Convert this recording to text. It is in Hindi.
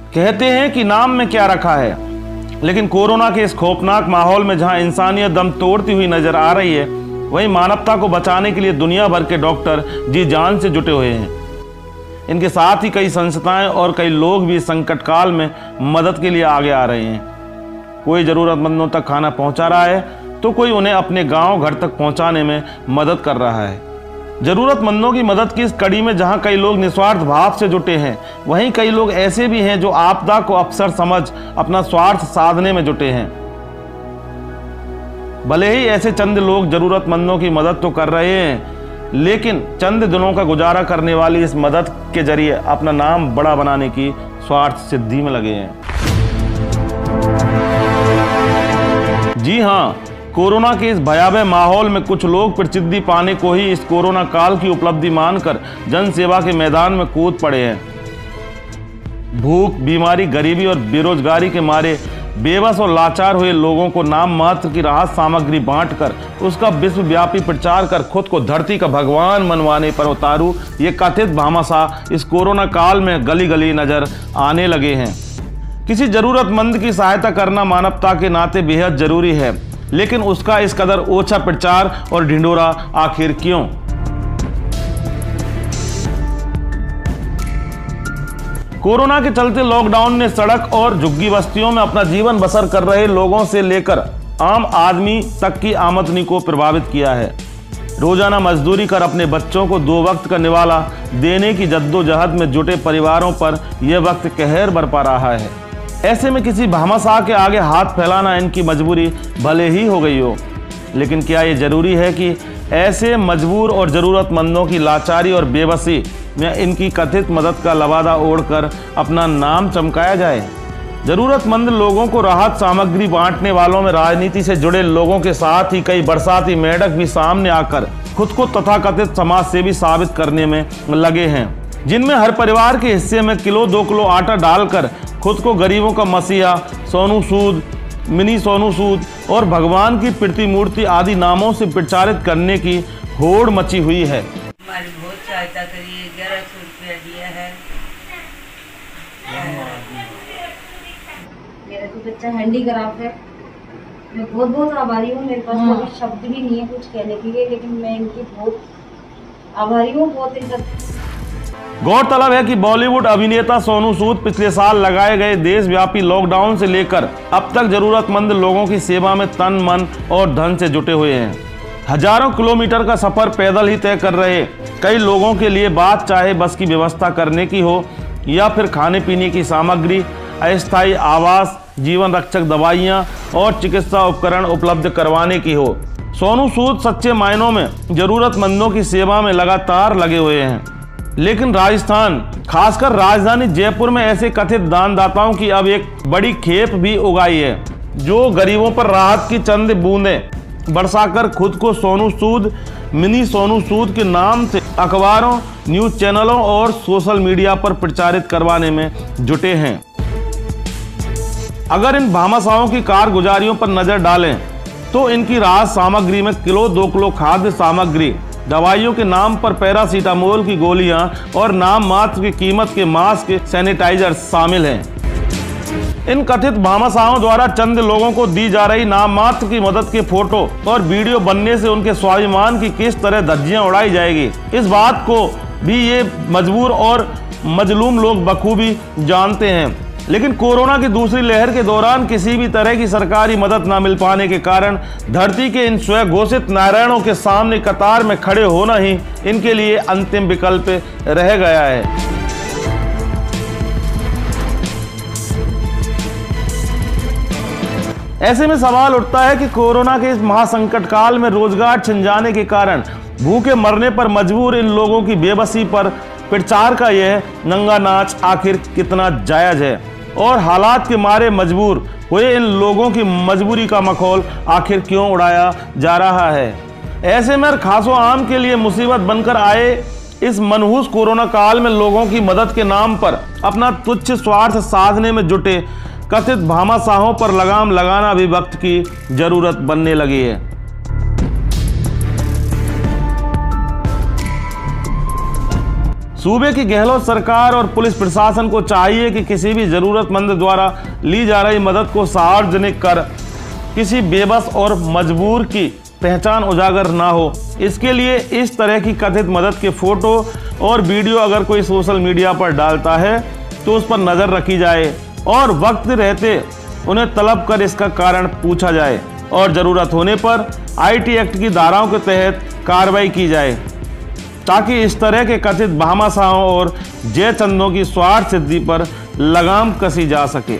कहते हैं कि नाम में क्या रखा है, लेकिन कोरोना के इस खौफनाक माहौल में जहां इंसानियत दम तोड़ती हुई नजर आ रही है, वहीं मानवता को बचाने के लिए दुनिया भर के डॉक्टर जी जान से जुटे हुए हैं। इनके साथ ही कई संस्थाएं और कई लोग भी संकट काल में मदद के लिए आगे आ रहे हैं। कोई ज़रूरतमंदों तक खाना पहुंचा रहा है, तो कोई उन्हें अपने गांव घर तक पहुंचाने में मदद कर रहा है। ज़रूरतमंदों की मदद की इस कड़ी में जहां कई लोग निस्वार्थ भाव से जुटे हैं, वहीं कई लोग ऐसे भी हैं जो आपदा को अवसर समझ अपना स्वार्थ साधने में जुटे हैं। भले ही ऐसे चंद लोग ज़रूरतमंदों की मदद तो कर रहे हैं, लेकिन चंद दिनों का गुजारा करने वाली इस मदद के जरिए अपना नाम बड़ा बनाने की स्वार्थ सिद्धि में लगे हैं। जी हाँ, कोरोना के इस भयावह माहौल में कुछ लोग प्रसिद्धि पाने को ही इस कोरोना काल की उपलब्धि मानकर जन सेवा के मैदान में कूद पड़े हैं। भूख, बीमारी, गरीबी और बेरोजगारी के मारे बेबस और लाचार हुए लोगों को नाम मात्र की राहत सामग्री बांटकर उसका विश्वव्यापी प्रचार कर खुद को धरती का भगवान मनवाने पर उतारू ये कथित भामाशाह इस कोरोना काल में गली गली नजर आने लगे हैं। किसी जरूरतमंद की सहायता करना मानवता के नाते बेहद जरूरी है, लेकिन उसका इस कदर ओछा प्रचार और ढिंढोरा आखिर क्यों? कोरोना के चलते लॉकडाउन ने सड़क और झुग्गी बस्तियों में अपना जीवन बसर कर रहे लोगों से लेकर आम आदमी तक की आमदनी को प्रभावित किया है। रोजाना मजदूरी कर अपने बच्चों को 2 वक्त का निवाला देने की जद्दोजहद में जुटे परिवारों पर यह वक्त कहर बरपा रहा है। ऐसे में किसी भामाशाह के आगे हाथ फैलाना इनकी मजबूरी भले ही हो गई हो, लेकिन क्या ये जरूरी है कि ऐसे मजबूर और ज़रूरतमंदों की लाचारी और बेबसी में इनकी कथित मदद का लवादा ओढ़कर अपना नाम चमकाया जाए? ज़रूरतमंद लोगों को राहत सामग्री बांटने वालों में राजनीति से जुड़े लोगों के साथ ही कई बरसाती मेढक भी सामने आकर खुद को तथाकथित समाज सेवी साबित करने में लगे हैं, जिनमें हर परिवार के हिस्से में किलो 2 किलो आटा डालकर खुद को गरीबों का मसीहा, सोनू सूद, मिनी सोनू सूद और भगवान की प्रतिमूर्ति आदि नामों से प्रचारित करने की होड़ मची हुई है। हमारी बहुत सहायता करिए, 1100 रुपया दिया है। मेरा तो बच्चा हैंडीक्राफ्ट है, मैं बहुत बहुत आभारी हूँ। मेरे पास कोई शब्द भी नहीं है कुछ कहने के लिए, लेकिन मैं इनकी बहुत आभारी हूँ, बहुत इज्जत। गौरतलब है कि बॉलीवुड अभिनेता सोनू सूद पिछले साल लगाए गए देशव्यापी लॉकडाउन से लेकर अब तक जरूरतमंद लोगों की सेवा में तन, मन और धन से जुटे हुए हैं। हजारों किलोमीटर का सफर पैदल ही तय कर रहे कई लोगों के लिए बात चाहे बस की व्यवस्था करने की हो या फिर खाने पीने की सामग्री, अस्थायी आवास, जीवन रक्षक दवाइयाँ और चिकित्सा उपकरण उपलब्ध करवाने की हो, सोनू सूद सच्चे मायनों में जरूरतमंदों की सेवा में लगातार लगे हुए हैं। लेकिन राजस्थान, खासकर राजधानी जयपुर में ऐसे कथित दानदाताओं की अब एक बड़ी खेप भी उगाई है, जो गरीबों पर राहत की चंद बूंदें बरसाकर खुद को सोनू सूद, मिनी सोनू सूद के नाम से अखबारों, न्यूज चैनलों और सोशल मीडिया पर प्रचारित करवाने में जुटे हैं। अगर इन भामाशाहों की कारगुजारियों पर नजर डालें तो इनकी राहत सामग्री में किलो 2 किलो खाद्य सामग्री, दवाइयों के नाम पर पैरासीटामोल की गोलियां और नाम मात्र की कीमत के मास्क, सैनिटाइजर शामिल हैं। इन कथित भामाशाहों द्वारा चंद लोगों को दी जा रही नाम मात्र की मदद के फोटो और वीडियो बनने से उनके स्वाभिमान की किस तरह धज्जियां उड़ाई जाएगी, इस बात को भी ये मजबूर और मजलूम लोग बखूबी जानते हैं। लेकिन कोरोना की दूसरी लहर के दौरान किसी भी तरह की सरकारी मदद न मिल पाने के कारण धरती के इन स्वघोषित नारायणों के सामने कतार में खड़े होना ही इनके लिए अंतिम विकल्प रह गया है। ऐसे में सवाल उठता है कि कोरोना के इस महासंकट काल में रोजगार छिन जाने के कारण भूखे मरने पर मजबूर इन लोगों की बेबसी पर प्रचार का यह नंगा नाच आखिर कितना जायज है, और हालात के मारे मजबूर हुए इन लोगों की मजबूरी का मखौल आखिर क्यों उड़ाया जा रहा है। ऐसे में खासो आम के लिए मुसीबत बनकर आए इस मनहूस कोरोना काल में लोगों की मदद के नाम पर अपना तुच्छ स्वार्थ साधने में जुटे कथित भामाशाहों पर लगाम लगाना भी वक्त की जरूरत बनने लगी है। सूबे की गहलोत सरकार और पुलिस प्रशासन को चाहिए कि किसी भी जरूरतमंद द्वारा ली जा रही मदद को सार्वजनिक कर किसी बेबस और मजबूर की पहचान उजागर ना हो। इसके लिए इस तरह की कथित मदद के फोटो और वीडियो अगर कोई सोशल मीडिया पर डालता है तो उस पर नज़र रखी जाए और वक्त रहते उन्हें तलब कर इसका कारण पूछा जाए और ज़रूरत होने पर IT एक्ट की धाराओं के तहत कार्रवाई की जाए, ताकि इस तरह के कथित भामाशाहों और जयचंदों की स्वार्थ सिद्धि पर लगाम कसी जा सके।